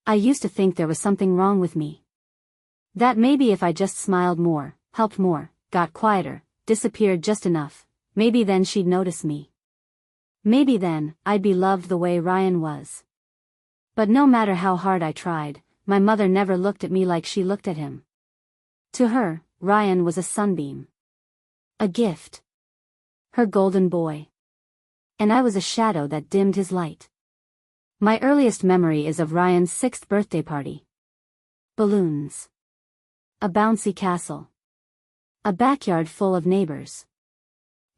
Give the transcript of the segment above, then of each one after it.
I used to think there was something wrong with me. That maybe if I just smiled more, helped more, got quieter, disappeared just enough, maybe then she'd notice me. Maybe then, I'd be loved the way Ryan was. But no matter how hard I tried, my mother never looked at me like she looked at him. To her, Ryan was a sunbeam. A gift. Her golden boy. And I was a shadow that dimmed his light. My earliest memory is of Ryan's 6th birthday party. Balloons. A bouncy castle. A backyard full of neighbors.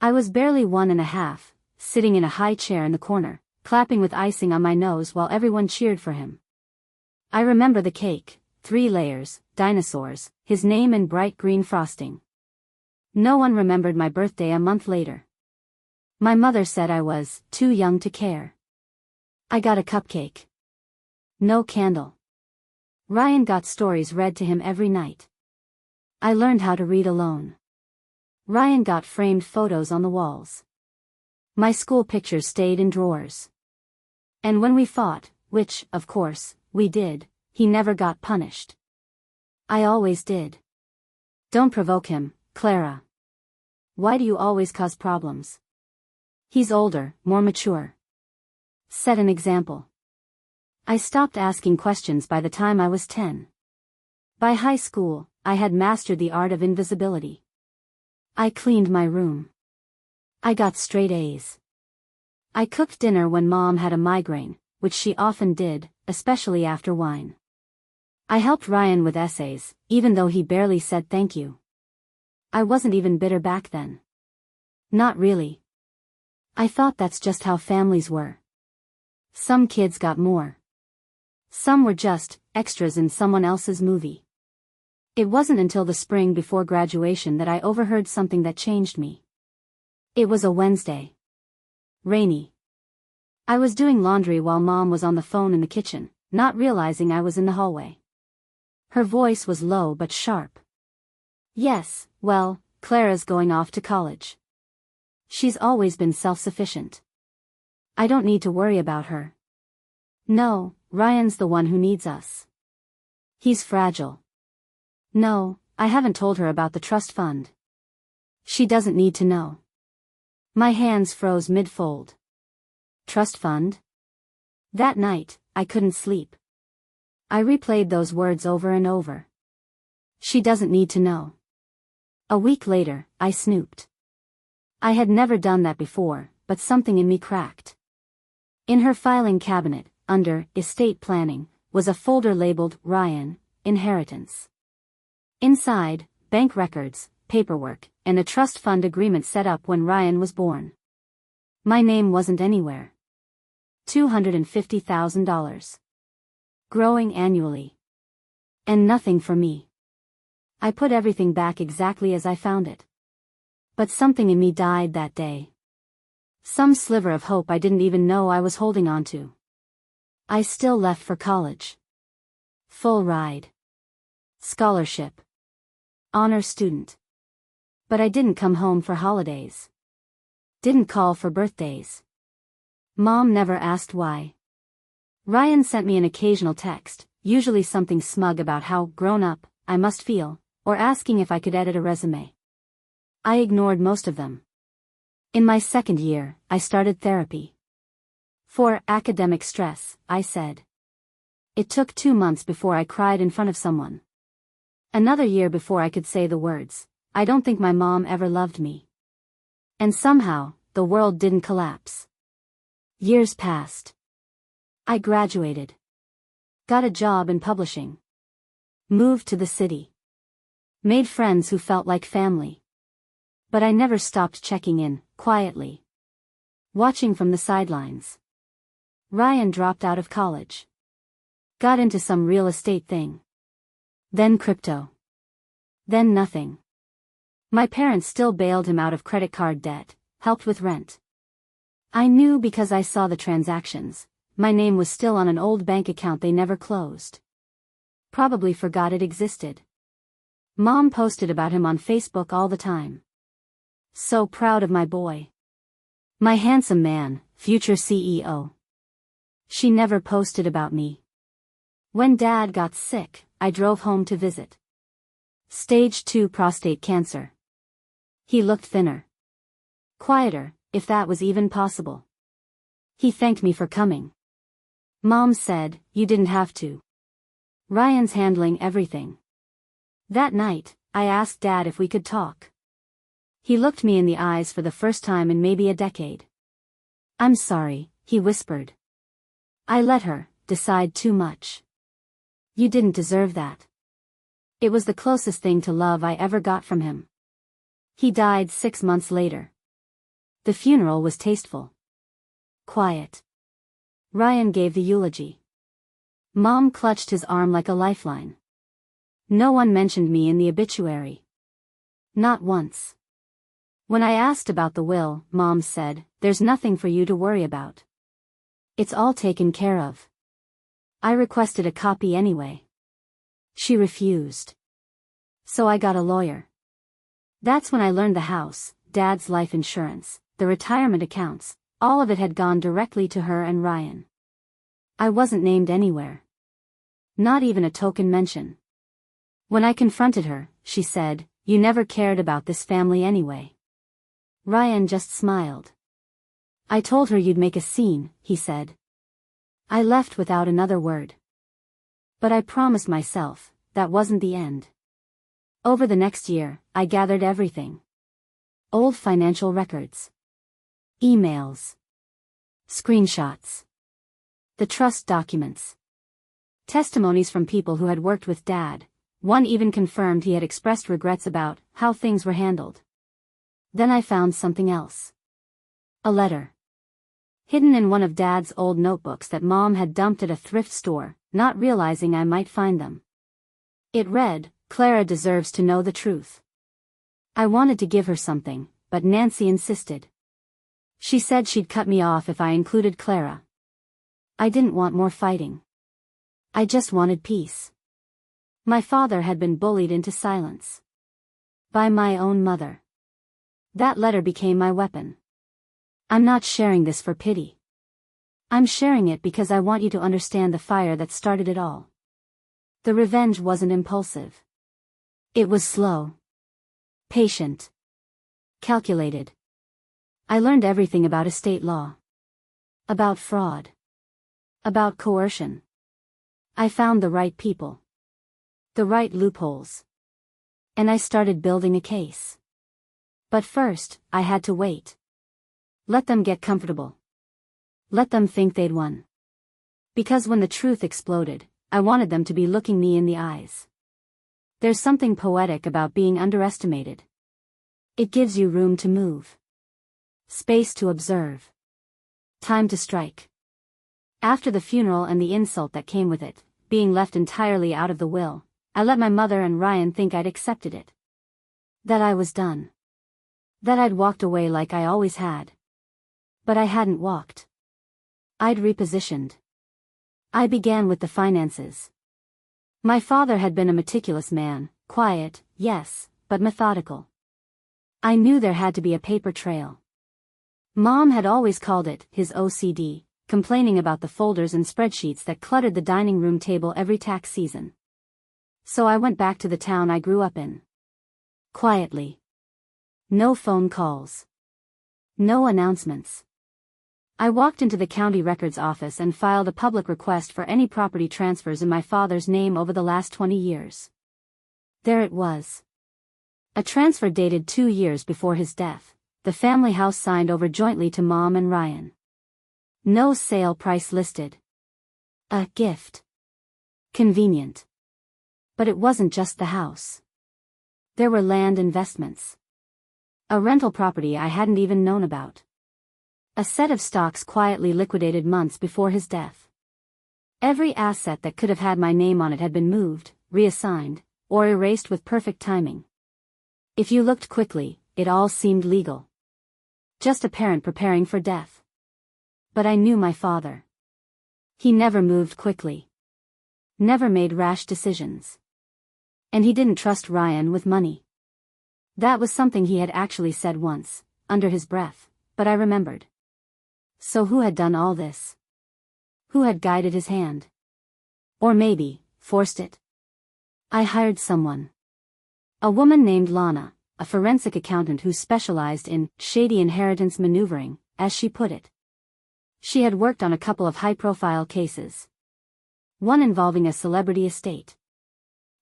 I was barely 1.5, sitting in a high chair in the corner, clapping with icing on my nose while everyone cheered for him. I remember the cake, 3 layers, dinosaurs, his name in bright green frosting. No one remembered my birthday a month later. My mother said I was too young to care. I got a cupcake. No candle. Ryan got stories read to him every night. I learned how to read alone. Ryan got framed photos on the walls. My school pictures stayed in drawers. And when we fought, which, of course, we did, he never got punished. I always did. Don't provoke him, Clara. Why do you always cause problems? He's older, more mature. Set an example. I stopped asking questions by the time I was 10. By high school, I had mastered the art of invisibility. I cleaned my room. I got straight A's. I cooked dinner when Mom had a migraine, which she often did, especially after wine. I helped Ryan with essays, even though he barely said thank you. I wasn't even bitter back then. Not really. I thought that's just how families were. Some kids got more. Some were just extras in someone else's movie. It wasn't until the spring before graduation that I overheard something that changed me. It was a Wednesday. Rainy. I was doing laundry while Mom was on the phone in the kitchen, not realizing I was in the hallway. Her voice was low but sharp. Yes, well, Clara's going off to college. She's always been self-sufficient. I don't need to worry about her. No, Ryan's the one who needs us. He's fragile. No, I haven't told her about the trust fund. She doesn't need to know. My hands froze mid-fold. Trust fund? That night, I couldn't sleep. I replayed those words over and over. She doesn't need to know. A week later, I snooped. I had never done that before, but something in me cracked. In her filing cabinet, under estate planning, was a folder labeled Ryan, Inheritance. Inside, bank records, paperwork, and a trust fund agreement set up when Ryan was born. My name wasn't anywhere. $250,000. Growing annually. And nothing for me. I put everything back exactly as I found it. But something in me died that day. Some sliver of hope I didn't even know I was holding on to. I still left for college. Full ride. Scholarship. Honor student. But I didn't come home for holidays. Didn't call for birthdays. Mom never asked why. Ryan sent me an occasional text, usually something smug about how grown up I must feel, or asking if I could edit a resume. I ignored most of them. In my 2nd year, I started therapy. For academic stress, I said. It took 2 months before I cried in front of someone. Another year before I could say the words, I don't think my mom ever loved me. And somehow, the world didn't collapse. Years passed. I graduated. Got a job in publishing. Moved to the city. Made friends who felt like family. But I never stopped checking in, quietly. Watching from the sidelines. Ryan dropped out of college. Got into some real estate thing. Then crypto. Then nothing. My parents still bailed him out of credit card debt, helped with rent. I knew because I saw the transactions. My name was still on an old bank account they never closed. Probably forgot it existed. Mom posted about him on Facebook all the time. So proud of my boy. My handsome man, future CEO. She never posted about me. When Dad got sick, I drove home to visit. Stage 2 prostate cancer. He looked thinner. Quieter, if that was even possible. He thanked me for coming. Mom said, "You didn't have to. Ryan's handling everything." That night, I asked Dad if we could talk. He looked me in the eyes for the first time in maybe a decade. "I'm sorry," he whispered. "I let her decide too much. You didn't deserve that." It was the closest thing to love I ever got from him. He died 6 months later. The funeral was tasteful. Quiet. Ryan gave the eulogy. Mom clutched his arm like a lifeline. No one mentioned me in the obituary. Not once. When I asked about the will, Mom said, "There's nothing for you to worry about. It's all taken care of." I requested a copy anyway. She refused. So I got a lawyer. That's when I learned the house, Dad's life insurance, the retirement accounts, all of it had gone directly to her and Ryan. I wasn't named anywhere. Not even a token mention. When I confronted her, she said, "You never cared about this family anyway." Ryan just smiled. "I told her you'd make a scene," he said. I left without another word. But I promised myself, that wasn't the end. Over the next year, I gathered everything. Old financial records. Emails. Screenshots. The trust documents. Testimonies from people who had worked with Dad. One even confirmed he had expressed regrets about how things were handled. Then I found something else. A letter. Hidden in one of Dad's old notebooks that Mom had dumped at a thrift store, not realizing I might find them. It read, "Clara deserves to know the truth." I wanted to give her something, but Nancy insisted. She said she'd cut me off if I included Clara. I didn't want more fighting. I just wanted peace. My father had been bullied into silence. By my own mother. That letter became my weapon. I'm not sharing this for pity. I'm sharing it because I want you to understand the fire that started it all. The revenge wasn't impulsive. It was slow. Patient. Calculated. I learned everything about estate law. About fraud. About coercion. I found the right people. The right loopholes. And I started building a case. But first, I had to wait. Let them get comfortable. Let them think they'd won. Because when the truth exploded, I wanted them to be looking me in the eyes. There's something poetic about being underestimated. It gives you room to move. Space to observe. Time to strike. After the funeral and the insult that came with it, being left entirely out of the will, I let my mother and Ryan think I'd accepted it. That I was done. That I'd walked away like I always had. But I hadn't walked. I'd repositioned. I began with the finances. My father had been a meticulous man, quiet, yes, but methodical. I knew there had to be a paper trail. Mom had always called it his OCD, complaining about the folders and spreadsheets that cluttered the dining room table every tax season. So I went back to the town I grew up in. Quietly. No phone calls. No announcements. I walked into the county records office and filed a public request for any property transfers in my father's name over the last 20 years. There it was. A transfer dated 2 years before his death, the family house signed over jointly to Mom and Ryan. No sale price listed. A gift. Convenient. But it wasn't just the house. There were land investments. A rental property I hadn't even known about. A set of stocks quietly liquidated months before his death. Every asset that could have had my name on it had been moved, reassigned, or erased with perfect timing. If you looked quickly, it all seemed legal. Just a parent preparing for death. But I knew my father. He never moved quickly. Never made rash decisions. And he didn't trust Ryan with money. That was something he had actually said once, under his breath, but I remembered. So who had done all this? Who had guided his hand? Or maybe, forced it. I hired someone. A woman named Lana, a forensic accountant who specialized in shady inheritance maneuvering, as she put it. She had worked on a couple of high-profile cases. One involving a celebrity estate.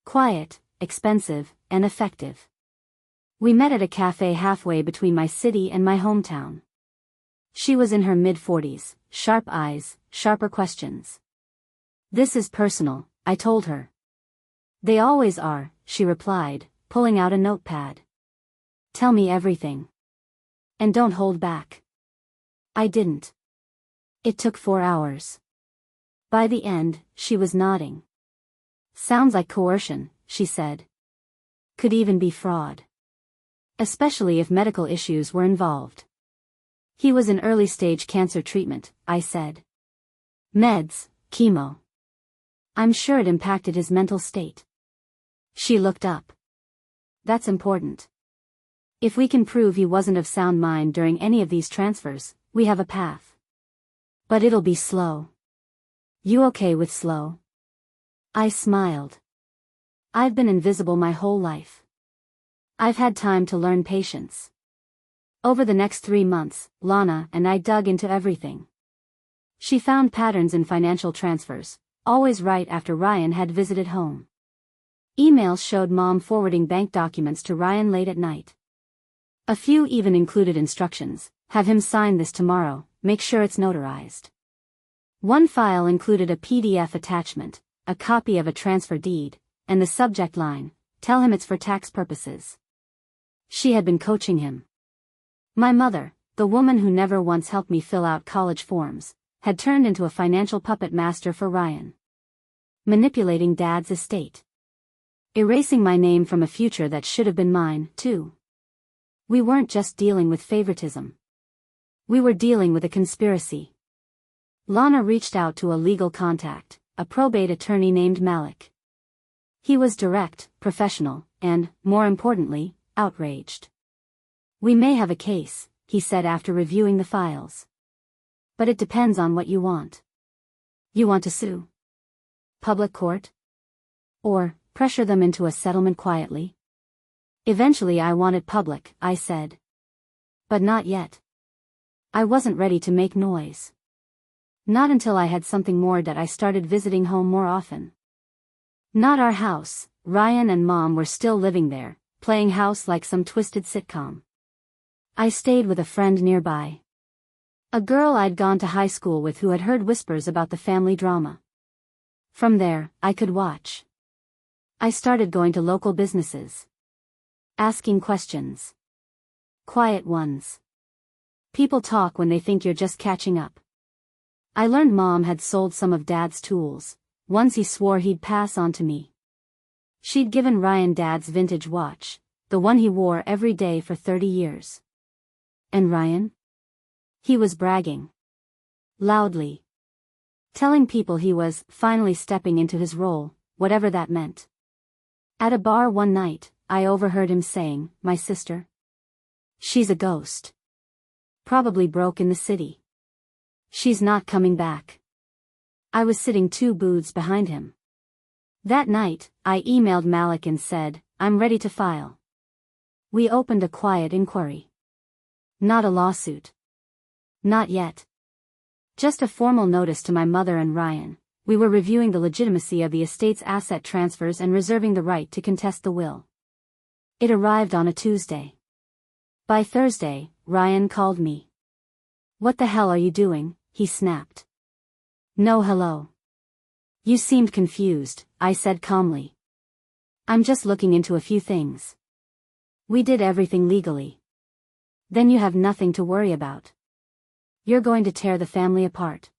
Quiet, expensive, and effective. We met at a cafe halfway between my city and my hometown. She was in her mid-40s, sharp eyes, sharper questions. "This is personal," I told her. "They always are," she replied, pulling out a notepad. "Tell me everything. And don't hold back." I didn't. It took 4 hours. By the end, she was nodding. "Sounds like coercion," she said. "Could even be fraud. Especially if medical issues were involved." "He was in early-stage cancer treatment," I said. "Meds, chemo. I'm sure it impacted his mental state." She looked up. "That's important. If we can prove he wasn't of sound mind during any of these transfers, we have a path. But it'll be slow." "You okay with slow?" I smiled. "I've been invisible my whole life. I've had time to learn patience." Over the next 3 months, Lana and I dug into everything. She found patterns in financial transfers, always right after Ryan had visited home. Emails showed Mom forwarding bank documents to Ryan late at night. A few even included instructions: "Have him sign this tomorrow, make sure it's notarized." One file included a PDF attachment, a copy of a transfer deed, and the subject line: "Tell him it's for tax purposes." She had been coaching him. My mother, the woman who never once helped me fill out college forms, had turned into a financial puppet master for Ryan. Manipulating Dad's estate. Erasing my name from a future that should have been mine, too. We weren't just dealing with favoritism. We were dealing with a conspiracy. Lana reached out to a legal contact, a probate attorney named Malik. He was direct, professional, and, more importantly, outraged. "We may have a case," he said after reviewing the files. "But it depends on what you want. You want to sue? Public court? Or pressure them into a settlement quietly?" "Eventually I want it public," I said. "But not yet. I wasn't ready to make noise. Not until I had something more that I started visiting home more often." Not our house. Ryan and Mom were still living there, playing house like some twisted sitcom. I stayed with a friend nearby. A girl I'd gone to high school with who had heard whispers about the family drama. From there, I could watch. I started going to local businesses. Asking questions. Quiet ones. People talk when they think you're just catching up. I learned Mom had sold some of Dad's tools, ones he swore he'd pass on to me. She'd given Ryan Dad's vintage watch, the one he wore every day for 30 years. And Ryan? He was bragging. Loudly. Telling people he was finally stepping into his role, whatever that meant. At a bar one night, I overheard him saying, "My sister? She's a ghost. Probably broke in the city. She's not coming back." I was sitting 2 booths behind him. That night, I emailed Malik and said, "I'm ready to file." We opened a quiet inquiry. Not a lawsuit. Not yet. Just a formal notice to my mother and Ryan. We were reviewing the legitimacy of the estate's asset transfers and reserving the right to contest the will. It arrived on a Tuesday. By Thursday, Ryan called me. "What the hell are you doing?" he snapped. "No hello. You seemed confused," I said calmly. "I'm just looking into a few things. We did everything legally. Then you have nothing to worry about. You're going to tear the family apart."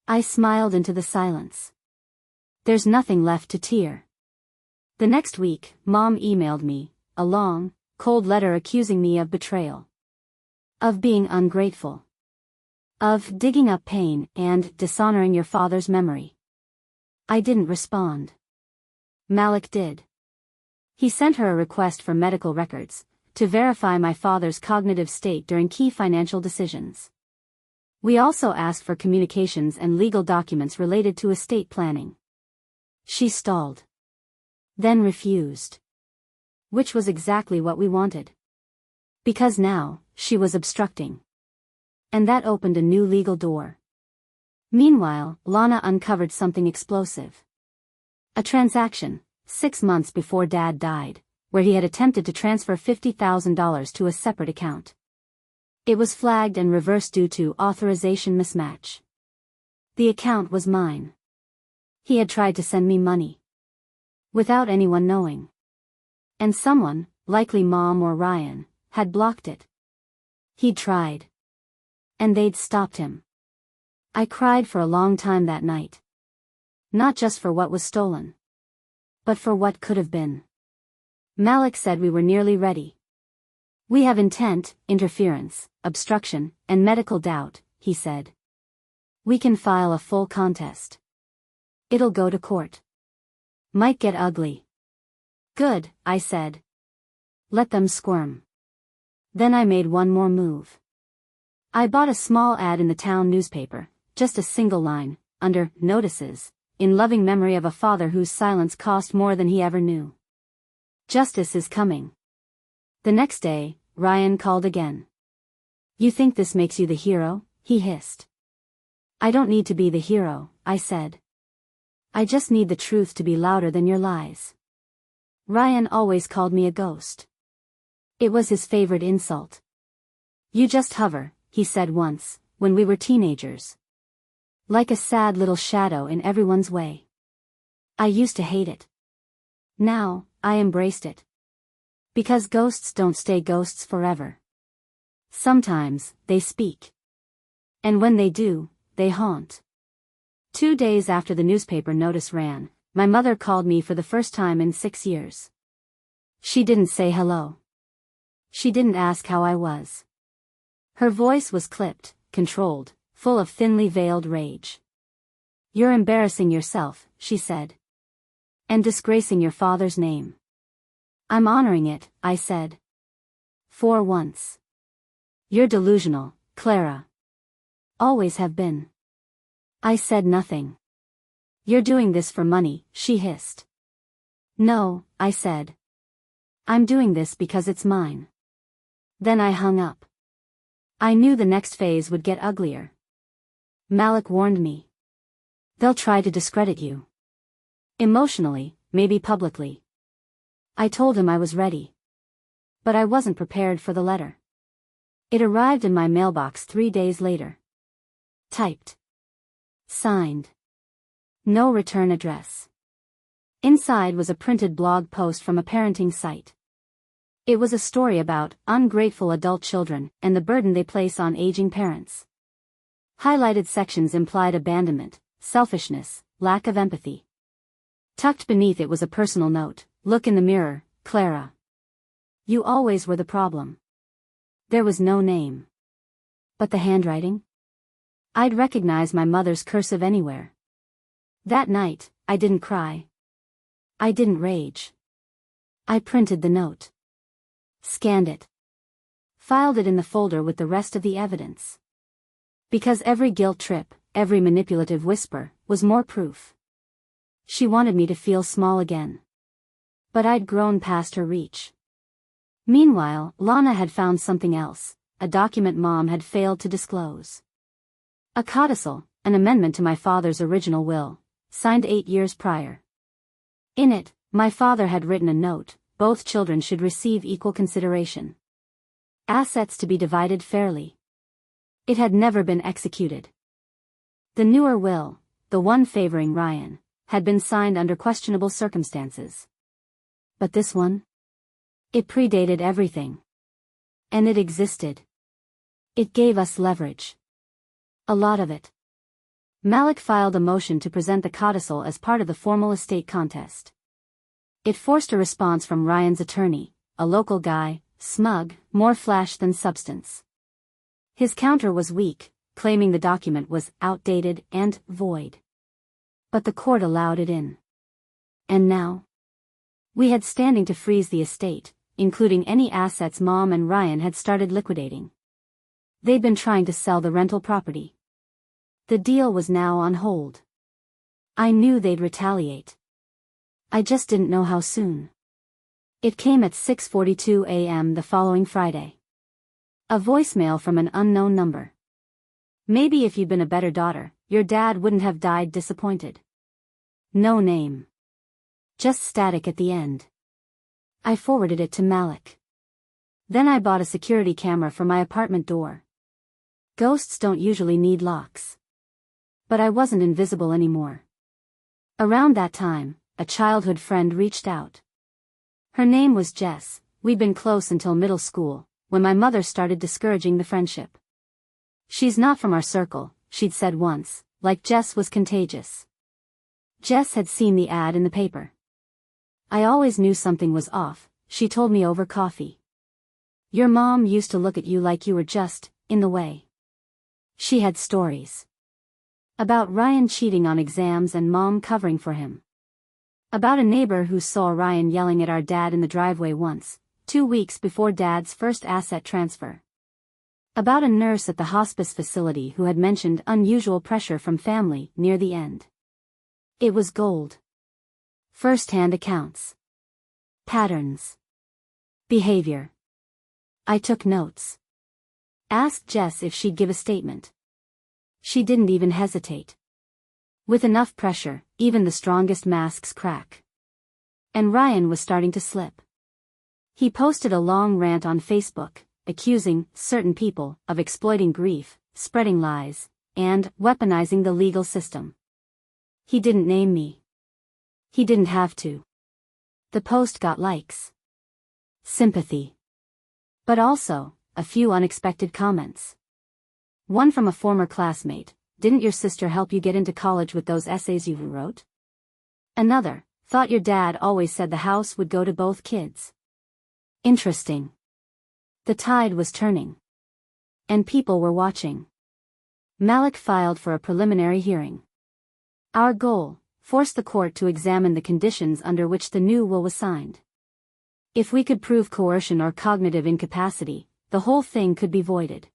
I smiled into the silence. There's nothing left to tear. The next week, Mom emailed me, a long, cold letter accusing me of betrayal. Of being ungrateful. Of digging up pain and dishonoring your father's memory. I didn't respond. Malik did. He sent her a request for medical records, to verify my father's cognitive state during key financial decisions. We also asked for communications and legal documents related to estate planning. She stalled. Then refused. Which was exactly what we wanted. Because now, she was obstructing. And that opened a new legal door. Meanwhile, Lana uncovered something explosive. A transaction, 6 months before Dad died, where he had attempted to transfer $50,000 to a separate account. It was flagged and reversed due to authorization mismatch. The account was mine. He had tried to send me money. Without anyone knowing. And someone, likely Mom or Ryan, had blocked it. He'd tried. And they'd stopped him. I cried for a long time that night. Not just for what was stolen. But for what could have been. Malik said we were nearly ready. We have intent, interference, obstruction, and medical doubt, he said. We can file a full contest. It'll go to court. Might get ugly. Good, I said. Let them squirm. Then I made one more move. I bought a small ad in the town newspaper, just a single line, under notices, in loving memory of a father whose silence cost more than he ever knew. Justice is coming. The next day, Ryan called again. You think this makes you the hero? He hissed. I don't need to be the hero, I said. I just need the truth to be louder than your lies. Ryan always called me a ghost. It was his favorite insult. You just hover, he said once, when we were teenagers. Like a sad little shadow in everyone's way. I used to hate it. Now, I embraced it. Because ghosts don't stay ghosts forever. Sometimes, they speak. And when they do, they haunt. 2 days after the newspaper notice ran, my mother called me for the first time in 6 years. She didn't say hello. She didn't ask how I was. Her voice was clipped, controlled, full of thinly veiled rage. You're embarrassing yourself, she said. And disgracing your father's name. I'm honoring it, I said. For once. You're delusional, Clara. Always have been. I said nothing. You're doing this for money, she hissed. No, I said. I'm doing this because it's mine. Then I hung up. I knew the next phase would get uglier. Malik warned me. They'll try to discredit you. Emotionally, maybe publicly. I told him I was ready. But I wasn't prepared for the letter. It arrived in my mailbox 3 days later. Typed. Signed. No return address. Inside was a printed blog post from a parenting site. It was a story about ungrateful adult children and the burden they place on aging parents. Highlighted sections implied abandonment, selfishness, lack of empathy. Tucked beneath it was a personal note, look in the mirror, Clara. You always were the problem. There was no name. But the handwriting? I'd recognize my mother's cursive anywhere. That night, I didn't cry. I didn't rage. I printed the note. Scanned it. Filed it in the folder with the rest of the evidence. Because every guilt trip, every manipulative whisper, was more proof. She wanted me to feel small again. But I'd grown past her reach. Meanwhile, Lana had found something else, a document Mom had failed to disclose. A codicil, an amendment to my father's original will, signed 8 years prior. In it, my father had written a note, both children should receive equal consideration. Assets to be divided fairly. It had never been executed. The newer will, the one favoring Ryan, had been signed under questionable circumstances. But this one? It predated everything. And it existed. It gave us leverage. A lot of it. Malik filed a motion to present the codicil as part of the formal estate contest. It forced a response from Ryan's attorney, a local guy, smug, more flash than substance. His counter was weak, claiming the document was outdated and void. But the court allowed it in. And now? We had standing to freeze the estate, including any assets Mom and Ryan had started liquidating. They'd been trying to sell the rental property. The deal was now on hold. I knew they'd retaliate. I just didn't know how soon. It came at 6:42 a.m. the following Friday. A voicemail from an unknown number. Maybe if you'd been a better daughter, your dad wouldn't have died disappointed. No name. Just static at the end. I forwarded it to Malik. Then I bought a security camera for my apartment door. Ghosts don't usually need locks. But I wasn't invisible anymore. Around that time, a childhood friend reached out. Her name was Jess. We'd been close until middle school, when my mother started discouraging the friendship. She's not from our circle, she'd said once, like Jess was contagious. Jess had seen the ad in the paper. I always knew something was off, she told me over coffee. Your mom used to look at you like you were just in the way. She had stories. About Ryan cheating on exams and mom covering for him. About a neighbor who saw Ryan yelling at our dad in the driveway once, 2 weeks before dad's first asset transfer. About a nurse at the hospice facility who had mentioned unusual pressure from family near the end. It was gold. First-hand accounts. Patterns. Behavior. I took notes. Asked Jess if she'd give a statement. She didn't even hesitate. With enough pressure, even the strongest masks crack. And Ryan was starting to slip. He posted a long rant on Facebook, accusing certain people of exploiting grief, spreading lies, and weaponizing the legal system. He didn't name me. He didn't have to. The post got likes. Sympathy. But also, a few unexpected comments. One from a former classmate, "Didn't your sister help you get into college with those essays you wrote?" Another, "Thought your dad always said the house would go to both kids." Interesting. The tide was turning. And people were watching. Malik filed for a preliminary hearing. Our goal, force the court to examine the conditions under which the new will was signed. If we could prove coercion or cognitive incapacity, the whole thing could be voided.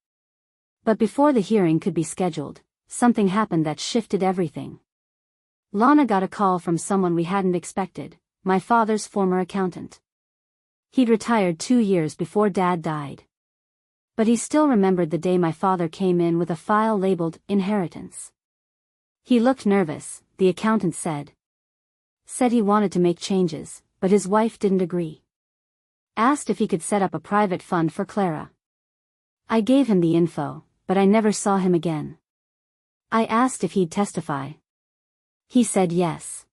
But before the hearing could be scheduled, something happened that shifted everything. Lana got a call from someone we hadn't expected, my father's former accountant. He'd retired 2 years before Dad died. But he still remembered the day my father came in with a file labeled inheritance. He looked nervous, the accountant said. Said he wanted to make changes, but his wife didn't agree. Asked if he could set up a private fund for Clara. I gave him the info, but I never saw him again. I asked if he'd testify. He said yes.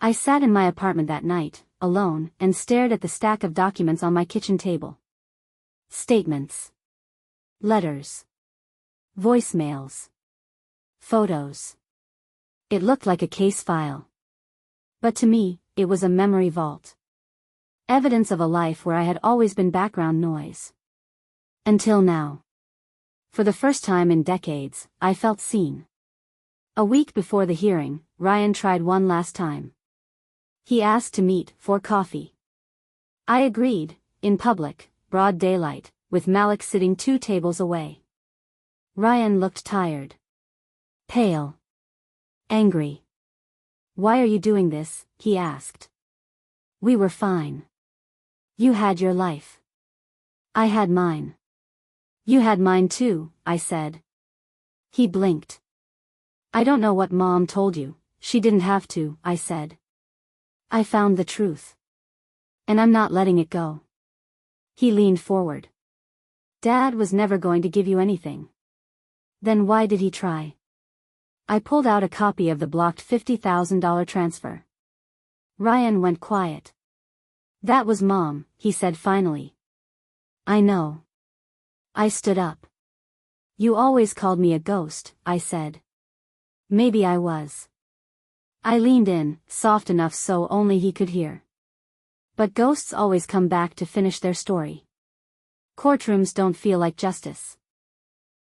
I sat in my apartment that night, alone, and stared at the stack of documents on my kitchen table. Statements. Letters. Voicemails. Photos. It looked like a case file. But to me, it was a memory vault. Evidence of a life where I had always been background noise. Until now. For the first time in decades, I felt seen. A week before the hearing, Ryan tried one last time. He asked to meet for coffee. I agreed, in public, broad daylight, with Malik sitting 2 tables away. Ryan looked tired. Pale. Angry. Why are you doing this? He asked. We were fine. You had your life. I had mine. You had mine too, I said. He blinked. I don't know what Mom told you, she didn't have to, I said. I found the truth. And I'm not letting it go. He leaned forward. Dad was never going to give you anything. Then why did he try? I pulled out a copy of the blocked $50,000 transfer. Ryan went quiet. That was Mom, he said finally. I know. I stood up. You always called me a ghost, I said. Maybe I was. I leaned in, soft enough so only he could hear. But ghosts always come back to finish their story. Courtrooms don't feel like justice.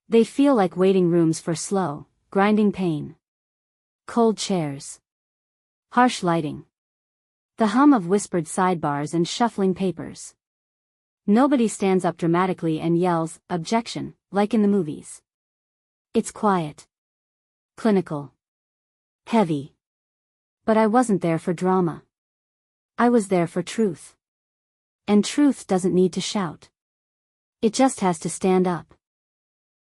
They feel like waiting rooms for slow, grinding pain. Cold chairs. Harsh lighting. The hum of whispered sidebars and shuffling papers. Nobody stands up dramatically and yells, "Objection," like in the movies. It's quiet. Clinical. Heavy. But I wasn't there for drama. I was there for truth. And truth doesn't need to shout. It just has to stand up.